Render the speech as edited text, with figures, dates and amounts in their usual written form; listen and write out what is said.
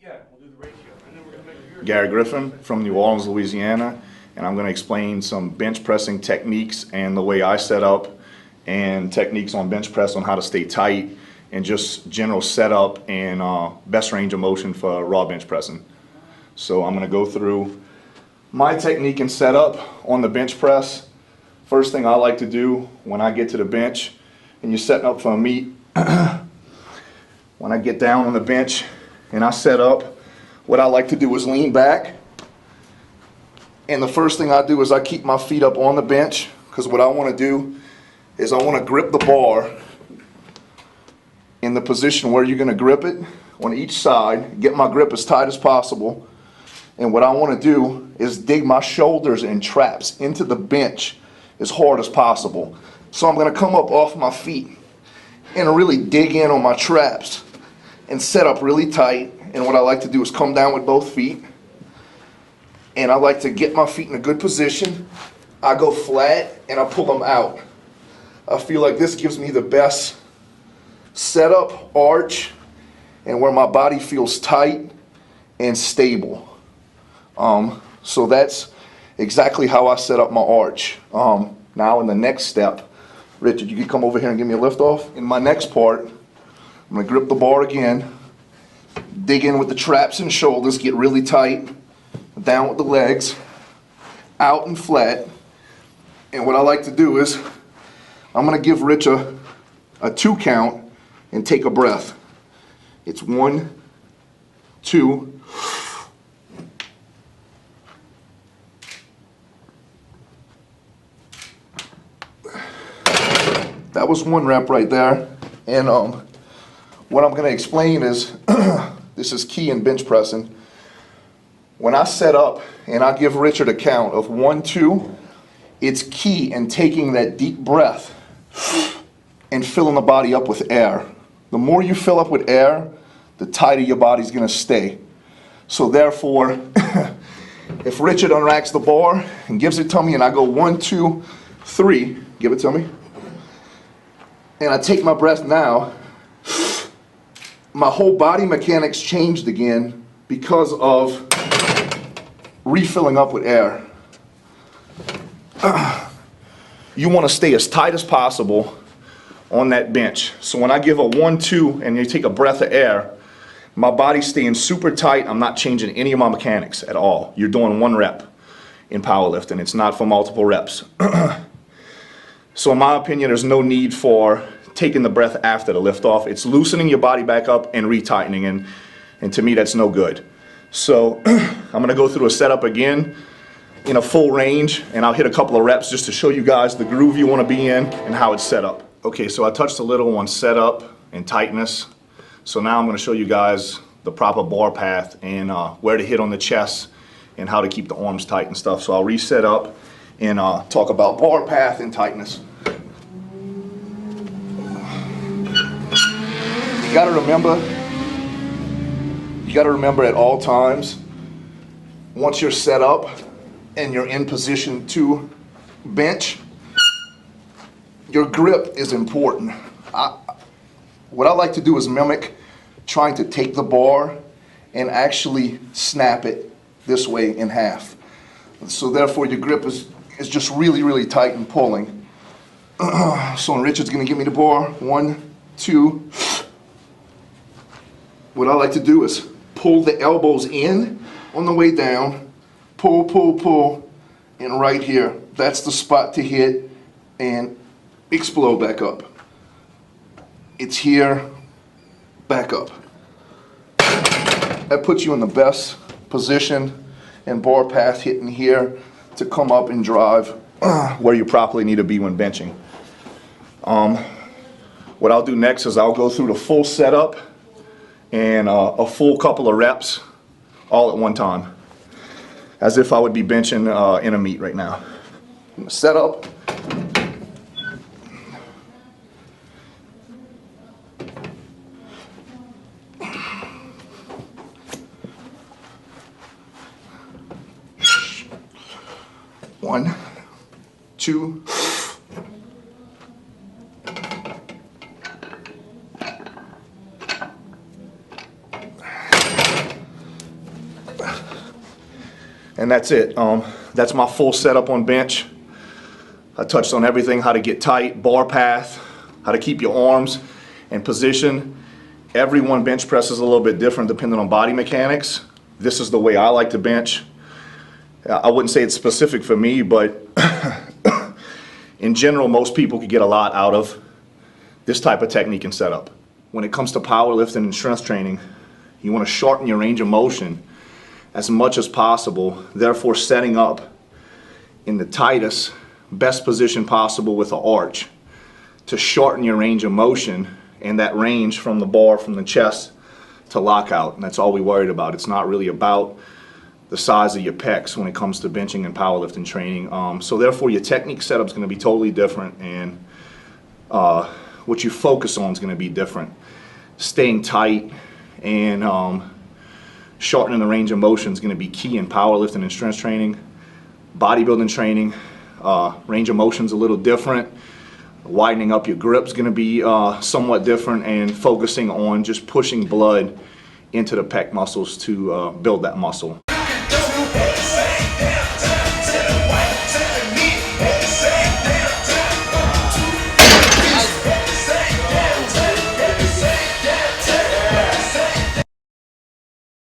Yeah, we'll do the ratio. And then we're going to make Garrett Griffin from New Orleans, Louisiana, and I'm going to explain some bench pressing techniques and the way I set up and techniques on bench press on how to stay tight and just general setup and best range of motion for raw bench pressing. So I'm going to go through my technique and setup on the bench press. First thing I like to do when I get to the bench and you're setting up for a meet, when I get down on the bench and I set up, what I like to do is lean back, and the first thing I do is I keep my feet up on the bench, because what I want to do is I want to grip the bar in the position where you're going to grip it on each side, get my grip as tight as possible, and what I want to do is dig my shoulders and traps into the bench as hard as possible. So I'm going to come up off my feet and really dig in on my traps and set up really tight. And what I like to do is come down with both feet, and I like to get my feet in a good position. I go flat and I pull them out. I feel like this gives me the best setup, arch, and where my body feels tight and stable. So that's exactly how I set up my arch. Now in the next step, Richard, you can come over here and give me a lift off. In my next part, I'm going to grip the bar again, dig in with the traps and shoulders, get really tight, down with the legs, out and flat. And what I like to do is I'm going to give Rich a 2 count and take a breath. It's 1, 2. That was 1 rep right there. And what I'm going to explain is, this is key in bench pressing. When I set up and I give Richard a count of 1, 2, it's key in taking that deep breath and filling the body up with air. The more you fill up with air, the tighter your body's going to stay. So therefore, if Richard unracks the bar and gives it to me and I go 1, 2, 3, give it to me, and I take my breath now, my whole body mechanics changed again because of refilling up with air. You want to stay as tight as possible on that bench. So when I give a 1, 2 and you take a breath of air, my body's staying super tight. I'm not changing any of my mechanics at all. You're doing 1 rep in powerlifting. It's not for multiple reps. So in my opinion, there's no need for taking the breath after the lift off. It's loosening your body back up and retightening, and to me that's no good. So I'm going to go through a setup again in a full range, and I'll hit a couple of reps just to show you guys the groove you want to be in and how it's set up. Okay, so I touched a little on setup and tightness. So now I'm going to show you guys the proper bar path and where to hit on the chest and how to keep the arms tight and stuff. So I'll reset up and talk about bar path and tightness. You gotta remember at all times, once you're set up and you're in position to bench, your grip is important. What I like to do is mimic trying to take the bar and actually snap it this way in half. So therefore your grip is just really, really tight and pulling. So when Richard's gonna give me the bar, 1, 2, what I like to do is pull the elbows in on the way down, pull, pull, pull, and right here, that's the spot to hit and explode back up. It's here, back up. That puts you in the best position and bar path hitting here to come up and drive where you properly need to be when benching. What I'll do next is I'll go through the full setup and a full couple of reps all at one time, as if I would be benching in a meet right now. I'm gonna set up. One, 2, 3. And that's it. That's my full setup on bench. I touched on everything, how to get tight, bar path, how to keep your arms in position. Everyone bench presses a little bit different depending on body mechanics. This is the way I like to bench. I wouldn't say it's specific for me, but in general, most people could get a lot out of this type of technique and setup. When it comes to powerlifting and strength training, you want to shorten your range of motion as much as possible, therefore setting up in the tightest, best position possible with an arch to shorten your range of motion and that range from the bar, from the chest to lockout. And that's all we worried about. It's not really about the size of your pecs when it comes to benching and powerlifting training. So therefore your technique setup is going to be totally different, and what you focus on is going to be different. Staying tight and shortening the range of motion is going to be key in powerlifting and strength training. Bodybuilding training, range of motion is a little different. Widening up your grip is going to be somewhat different, and focusing on just pushing blood into the pec muscles to build that muscle.